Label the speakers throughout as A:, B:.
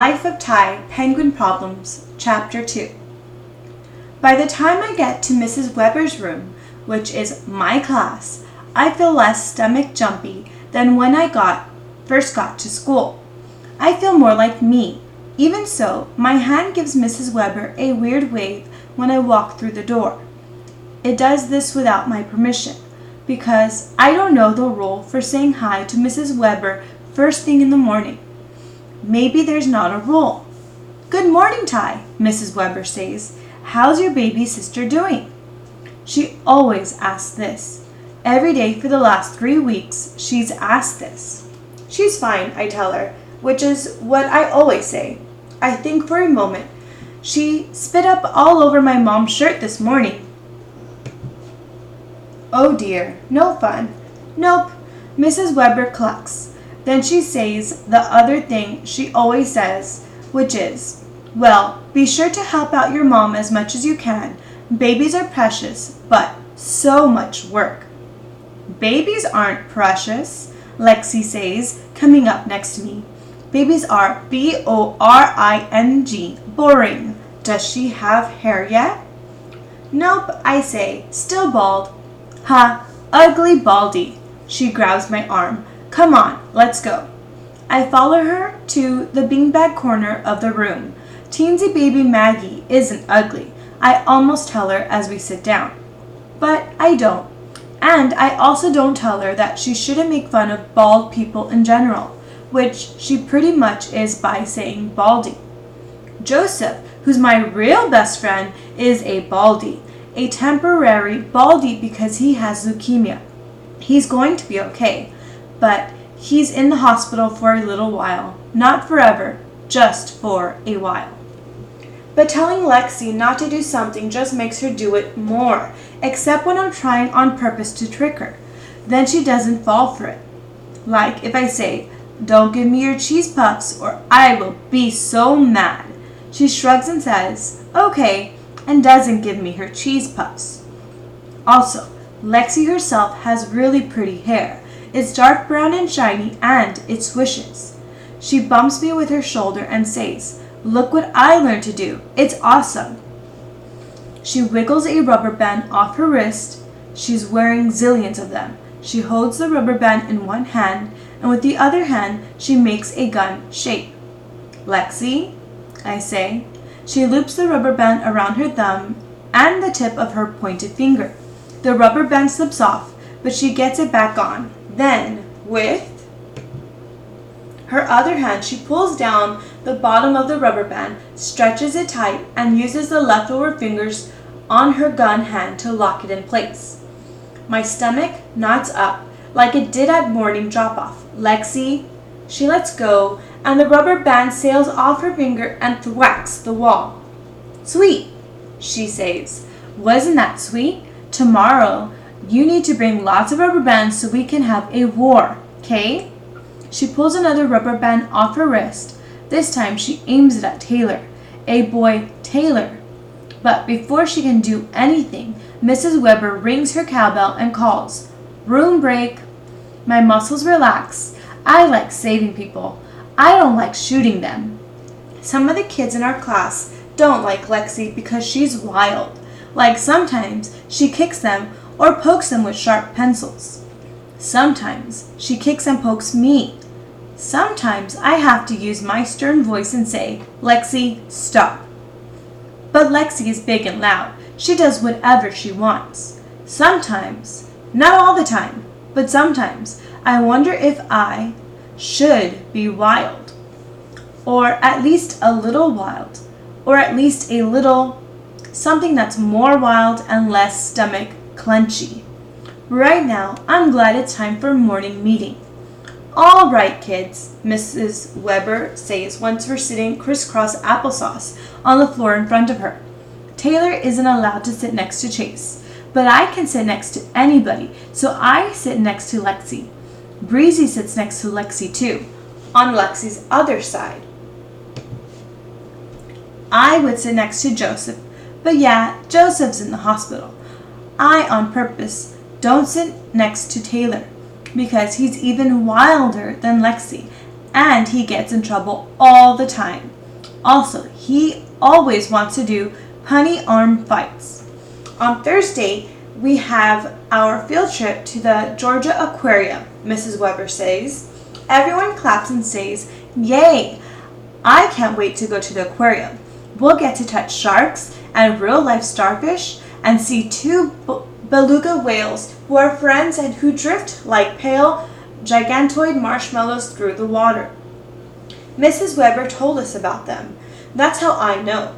A: Life of Ty, Penguin Problems, Chapter 2. By the time I get to Mrs. Weber's room, which is my class, I feel less stomach jumpy than when I first got to school. I feel more like me. Even so, my hand gives Mrs. Weber a weird wave when I walk through the door. It does this without my permission, because I don't know the rule for saying hi to Mrs. Weber first thing in the morning. Maybe there's not a rule. "Good morning, Ty," Mrs. Weber says. "How's your baby sister doing?" She always asks this. Every day for the last 3 weeks, she's asked this. "She's fine," I tell her, which is what I always say. I think for a moment. "She spit up all over my mom's shirt this morning." "Oh dear, no fun." "Nope," Mrs. Weber clucks. Then she says the other thing she always says, which is, "Well, be sure to help out your mom as much as you can. Babies are precious, but so much work." "Babies aren't precious," Lexi says, coming up next to me. "Babies are boring, boring. Does she have hair yet?" "Nope," I say, still bald. "Ha, ugly baldy." She grabs my arm. "Come on, let's go." I follow her to the beanbag corner of the room. Teensy baby Maggie isn't ugly, I almost tell her as we sit down. But I don't. And I also don't tell her that she shouldn't make fun of bald people in general, which she pretty much is by saying baldy. Joseph, who's my real best friend, is a baldy. A temporary baldy because he has leukemia. He's going to be okay, but he's in the hospital for a little while. Not forever, just for a while. But telling Lexi not to do something just makes her do it more, except when I'm trying on purpose to trick her. Then she doesn't fall for it. Like if I say, "Don't give me your cheese puffs or I will be so mad." She shrugs and says, "Okay," and doesn't give me her cheese puffs. Also, Lexi herself has really pretty hair. It's dark brown and shiny, and it swishes. She bumps me with her shoulder and says, "Look what I learned to do. It's awesome." She wiggles a rubber band off her wrist. She's wearing zillions of them. She holds the rubber band in one hand, and with the other hand, she makes a gun shape. "Lexi," I say. She loops the rubber band around her thumb and the tip of her pointed finger. The rubber band slips off, but she gets it back on. Then, with her other hand, she pulls down the bottom of the rubber band, stretches it tight, and uses the leftover fingers on her gun hand to lock it in place. My stomach knots up like it did at morning drop-off. "Lexi," she lets go, and the rubber band sails off her finger and thwacks the wall. "Sweet," she says. "Wasn't that sweet? Tomorrow, you need to bring lots of rubber bands so we can have a war, okay?" She pulls another rubber band off her wrist. This time she aims it at Taylor, a boy Taylor. But before she can do anything, Mrs. Weber rings her cowbell and calls, "Room break." My muscles relax. I like saving people. I don't like shooting them. Some of the kids in our class don't like Lexi because she's wild. Like sometimes she kicks them or pokes them with sharp pencils. Sometimes she kicks and pokes me. Sometimes I have to use my stern voice and say, "Lexi, stop." But Lexi is big and loud. She does whatever she wants. Sometimes, not all the time, but sometimes, I wonder if I should be wild. Or at least a little wild. Or at least a little something that's more wild and less stomach clenchy. Right now, I'm glad it's time for morning meeting. "All right, kids," Mrs. Weber says once we're sitting crisscross applesauce on the floor in front of her. Taylor isn't allowed to sit next to Chase, but I can sit next to anybody, so I sit next to Lexi. Breezy sits next to Lexi too, on Lexi's other side. I would sit next to Joseph, but yeah, Joseph's in the hospital. I, on purpose, don't sit next to Taylor, because he's even wilder than Lexi, and he gets in trouble all the time. Also, he always wants to do punny arm fights. On Thursday, we have our field trip to the Georgia Aquarium, Mrs. Weber says. Everyone claps and says, "Yay! I can't wait to go to the aquarium. We'll get to touch sharks and real-life starfish and see two beluga whales who are friends and who drift like pale, gigantoid marshmallows through the water." Mrs. Weber told us about them. That's how I know.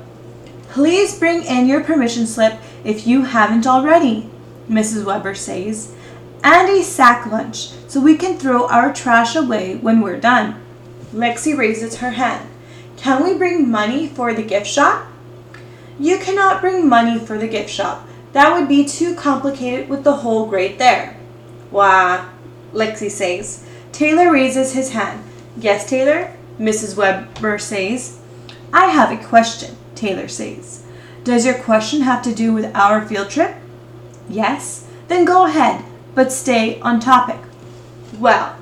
A: "Please bring in your permission slip if you haven't already," Mrs. Weber says, "and a sack lunch so we can throw our trash away when we're done." Lexi raises her hand. "Can we bring money for the gift shop?" "You cannot bring money for the gift shop. That would be too complicated with the whole grade there." "Why," Lexi says. Taylor raises his hand. "Yes, Taylor?" Mrs. Weber says. "I have a question," Taylor says. "Does your question have to do with our field trip?" "Yes." "Then go ahead, but stay on topic." "Well,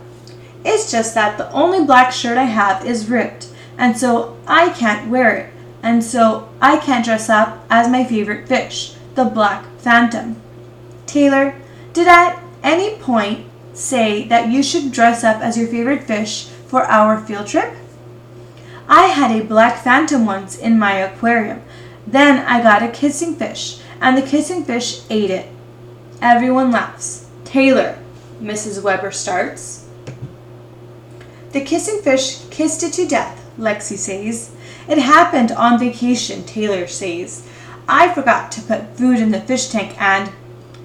A: it's just that the only black shirt I have is ripped, and so I can't wear it, and so I can't dress up as my favorite fish, the black phantom." "Taylor, did at any point say that you should dress up as your favorite fish for our field trip?" "I had a black phantom once in my aquarium. Then I got a kissing fish, and the kissing fish ate it." Everyone laughs. "Taylor," Mrs. Weber starts. "The kissing fish kissed it to death," Lexi says. "It happened on vacation," Taylor says. "I forgot to put food in the fish tank and—"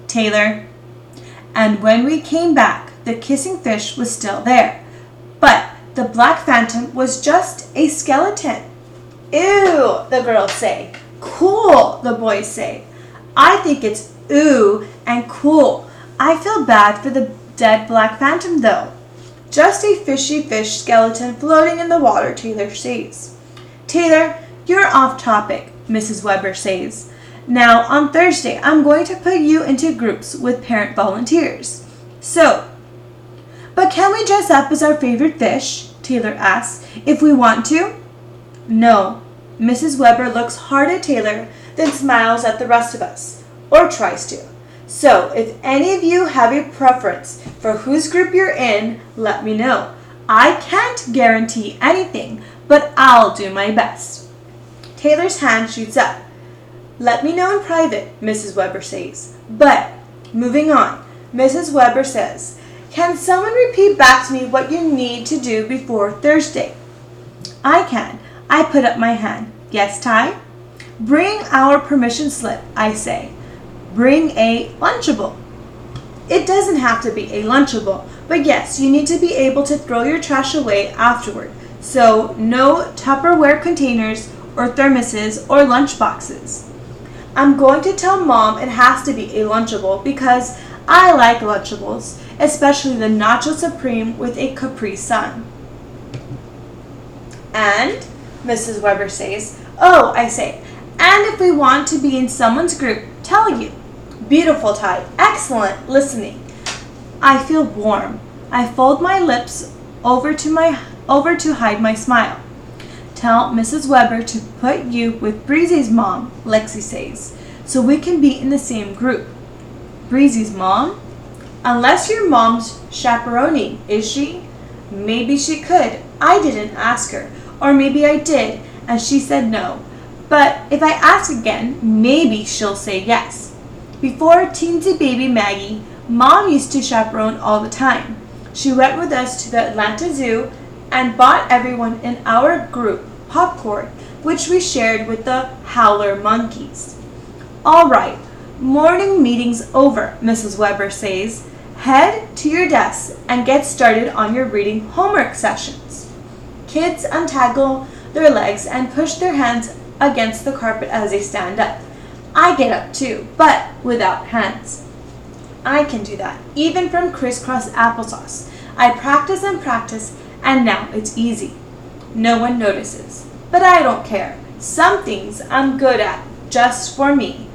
A: "Taylor." "And when we came back, the kissing fish was still there. But the black phantom was just a skeleton." "Ew," the girls say. "Cool," the boys say. I think it's ooh and cool. I feel bad for the dead black phantom though. "Just a fishy fish skeleton floating in the water," Taylor says. "Taylor, you're off topic," Mrs. Weber says. "Now, on Thursday, I'm going to put you into groups with parent volunteers. But can we dress up as our favorite fish?" Taylor asks. "If we want to?" "No." Mrs. Weber looks hard at Taylor, then smiles at the rest of us, or tries to. "So, if any of you have a preference for whose group you're in, let me know. I can't guarantee anything, but I'll do my best." Taylor's hand shoots up. "Let me know in private," Mrs. Weber says. "But, moving on, Mrs. Weber says, can someone repeat back to me what you need to do before Thursday?" "I can." I put up my hand. "Yes, Ty?" "Bring our permission slip," I say. "Bring a Lunchable." It doesn't have to be a Lunchable, but yes, you need to be able to throw your trash away afterward. So, no Tupperware containers or thermoses or lunch boxes. I'm going to tell Mom it has to be a Lunchable because I like Lunchables, especially the Nacho Supreme with a Capri Sun. "And?" Mrs. Weber says. "Oh," I say, "and if we want to be in someone's group, tell you." Beautiful, Ty. Excellent listening. I feel warm. I fold my lips over to hide my smile. "Tell Mrs. Weber to put you with Breezy's mom," Lexi says, "so we can be in the same group." "Breezy's mom?" "Unless your mom's chaperoning, is she?" "Maybe she could. I didn't ask her. Or maybe I did, and she said no. But if I ask again, maybe she'll say yes. Before teensy baby Maggie, Mom used to chaperone all the time. She went with us to the Atlanta Zoo and bought everyone in our group popcorn, which we shared with the howler monkeys." "All right, morning meeting's over," Mrs. Weber says. "Head to your desks and get started on your reading homework sessions." Kids untangle their legs and push their hands against the carpet as they stand up. I get up too, but without hands. I can do that, even from crisscross applesauce. I practice and practice, and now it's easy. No one notices, but I don't care. Some things I'm good at, just for me.